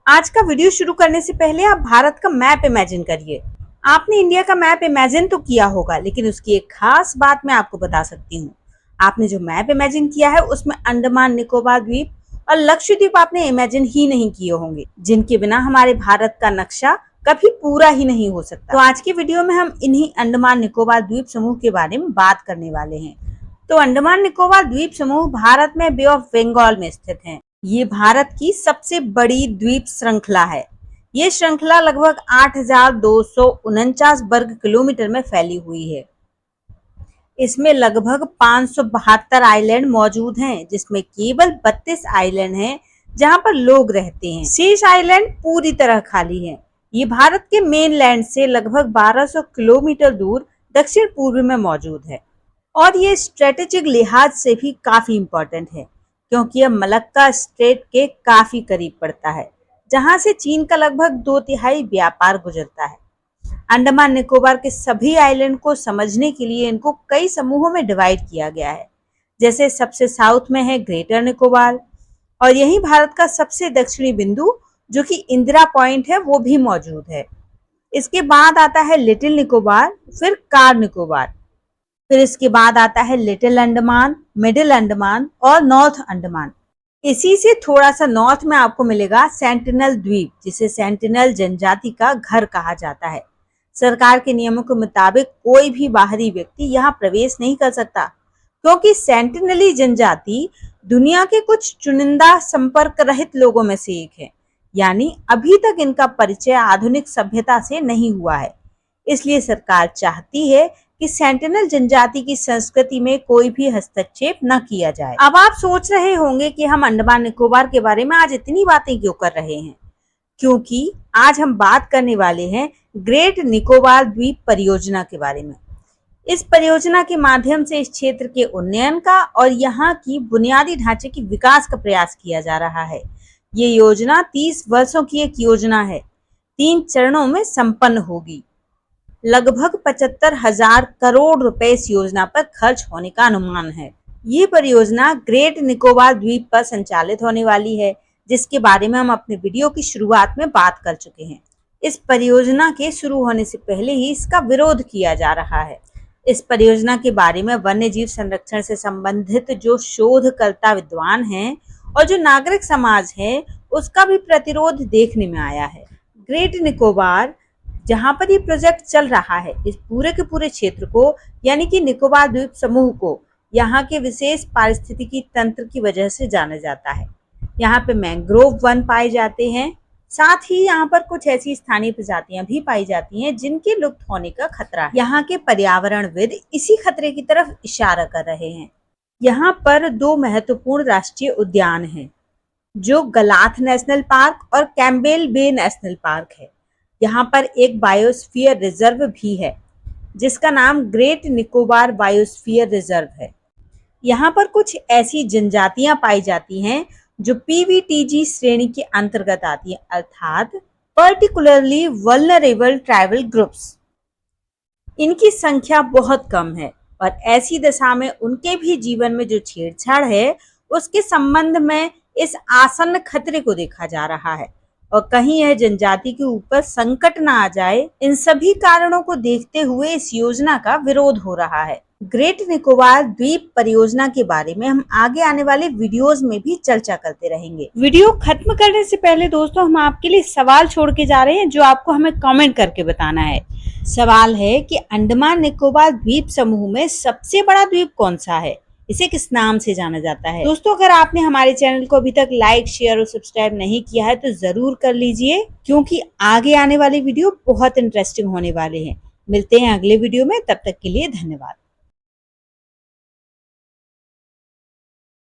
आज का वीडियो शुरू करने से पहले आप भारत का मैप इमेजिन करिए। आपने इंडिया का मैप इमेजिन तो किया होगा, लेकिन उसकी एक खास बात मैं आपको बता सकती हूँ। आपने जो मैप इमेजिन किया है उसमें अंडमान निकोबार द्वीप और लक्षद्वीप आपने इमेजिन ही नहीं किए होंगे, जिनके बिना हमारे भारत का नक्शा कभी पूरा ही नहीं हो सकता। तो आज की वीडियो में हम इन्हीं अंडमान निकोबार द्वीप समूह के बारे में बात करने वाले हैं। तो अंडमान निकोबार द्वीप समूह भारत में बे ऑफ बंगाल में स्थित है। ये भारत की सबसे बड़ी द्वीप श्रृंखला है। ये श्रृंखला लगभग 8,249 वर्ग किलोमीटर में फैली हुई है। इसमें लगभग 572 आइलैंड मौजूद हैं, जिसमें केवल 32 आइलैंड हैं जहां पर लोग रहते हैं। शेष आइलैंड पूरी तरह खाली हैं। ये भारत के मेन लैंड से लगभग 1200 किलोमीटर दूर दक्षिण पूर्व में मौजूद है और ये स्ट्रेटेजिक लिहाज से भी काफी इम्पोर्टेंट है, क्योंकि यह मलक्का स्ट्रेट के काफी करीब पड़ता है, जहां से चीन का लगभग 2/3 व्यापार गुजरता है। अंडमान निकोबार के सभी आइलैंड को समझने के लिए इनको कई समूहों में डिवाइड किया गया है। जैसे सबसे साउथ में है ग्रेटर निकोबार, और यही भारत का सबसे दक्षिणी बिंदु जो कि इंदिरा पॉइंट है वो भी मौजूद है। इसके बाद आता है लिटिल निकोबार, फिर कार निकोबार, फिर इसके बाद आता है लिटिल अंडमान, मिडिल अंडमान और नॉर्थ अंडमान। इसी से थोड़ा सा नॉर्थ में आपको मिलेगा सेंटिनल द्वीप, जिसे सेंटिनल जनजाति का घर कहा जाता है। सरकार के नियमों के मुताबिक कोई भी बाहरी व्यक्ति यहाँ प्रवेश नहीं कर सकता, क्योंकि सेंटिनली जनजाति दुनिया के कुछ चुनिंदा संपर्क रहित लोगों में से एक है, यानी अभी तक इनका परिचय आधुनिक सभ्यता से नहीं हुआ है। इसलिए सरकार चाहती है कि सेंटिनल जनजाति की संस्कृति में कोई भी हस्तक्षेप न किया जाए। अब आप सोच रहे होंगे कि हम अंडमान निकोबार के बारे में आज इतनी बातें क्यों कर रहे हैं, क्योंकि आज हम बात करने वाले हैं ग्रेट निकोबार द्वीप परियोजना के बारे में। इस परियोजना के माध्यम से इस क्षेत्र के उन्नयन का और यहाँ की बुनियादी ढांचे की विकास का प्रयास किया जा रहा है। ये योजना 30 वर्षों की एक योजना है, 3 चरणों में संपन्न होगी। लगभग 75,000 करोड़ रुपए इस योजना पर खर्च होने का अनुमान है। ये परियोजना ग्रेट निकोबार द्वीप पर संचालित होने वाली है, जिसके बारे में हम अपने वीडियो की शुरुआत में बात कर चुके हैं। इस परियोजना के शुरू होने से पहले ही इसका विरोध किया जा रहा है। इस परियोजना के बारे में वन्य जीव संरक्षण से संबंधित जो शोधकर्ता विद्वान हैं और जो नागरिक समाज है, उसका भी प्रतिरोध देखने में आया है। ग्रेट निकोबार, जहां पर ये प्रोजेक्ट चल रहा है, इस पूरे के पूरे क्षेत्र को यानी कि निकोबार द्वीप समूह को यहाँ के विशेष पारिस्थितिकी तंत्र की वजह से जाना जाता है। यहाँ पे मैंग्रोव वन पाए जाते हैं, साथ ही यहाँ पर कुछ ऐसी स्थानीय प्रजातियां भी पाई जाती हैं जिनके लुप्त होने का खतरा है। यहाँ के पर्यावरणविद इसी खतरे की तरफ इशारा कर रहे हैं। यहाँ पर 2 महत्वपूर्ण राष्ट्रीय उद्यान हैं, जो गलाथ नेशनल पार्क और कैम्पबेल बे नेशनल पार्क है। यहाँ पर एक बायोस्फीयर रिजर्व भी है, जिसका नाम ग्रेट निकोबार बायोस्फीयर रिजर्व है। यहाँ पर कुछ ऐसी जनजातियां पाई जाती हैं जो पीवीटीजी श्रेणी के अंतर्गत आती है, अर्थात पर्टिकुलरली वल्नरेबल ट्राइबल ग्रुप्स। इनकी संख्या बहुत कम है और ऐसी दशा में उनके भी जीवन में जो छेड़छाड़ है, उसके संबंध में इस आसन्न खतरे को देखा जा रहा है और कहीं यह जनजाति के ऊपर संकट न आ जाए, इन सभी कारणों को देखते हुए इस योजना का विरोध हो रहा है। ग्रेट निकोबार द्वीप परियोजना के बारे में हम आगे आने वाले वीडियोस में भी चर्चा करते रहेंगे। वीडियो खत्म करने से पहले दोस्तों, हम आपके लिए सवाल छोड़ के जा रहे हैं, जो आपको हमें कमेंट करके बताना है। सवाल है कि अंडमान निकोबार द्वीप समूह में सबसे बड़ा द्वीप कौन सा है, इसे किस नाम से जाना जाता है। दोस्तों, अगर आपने हमारे चैनल को अभी तक लाइक, शेयर और सब्सक्राइब नहीं किया है तो जरूर कर लीजिए, क्योंकि आगे आने वाले वीडियो बहुत इंटरेस्टिंग होने वाले हैं। मिलते हैं अगले वीडियो में, तब तक के लिए धन्यवाद।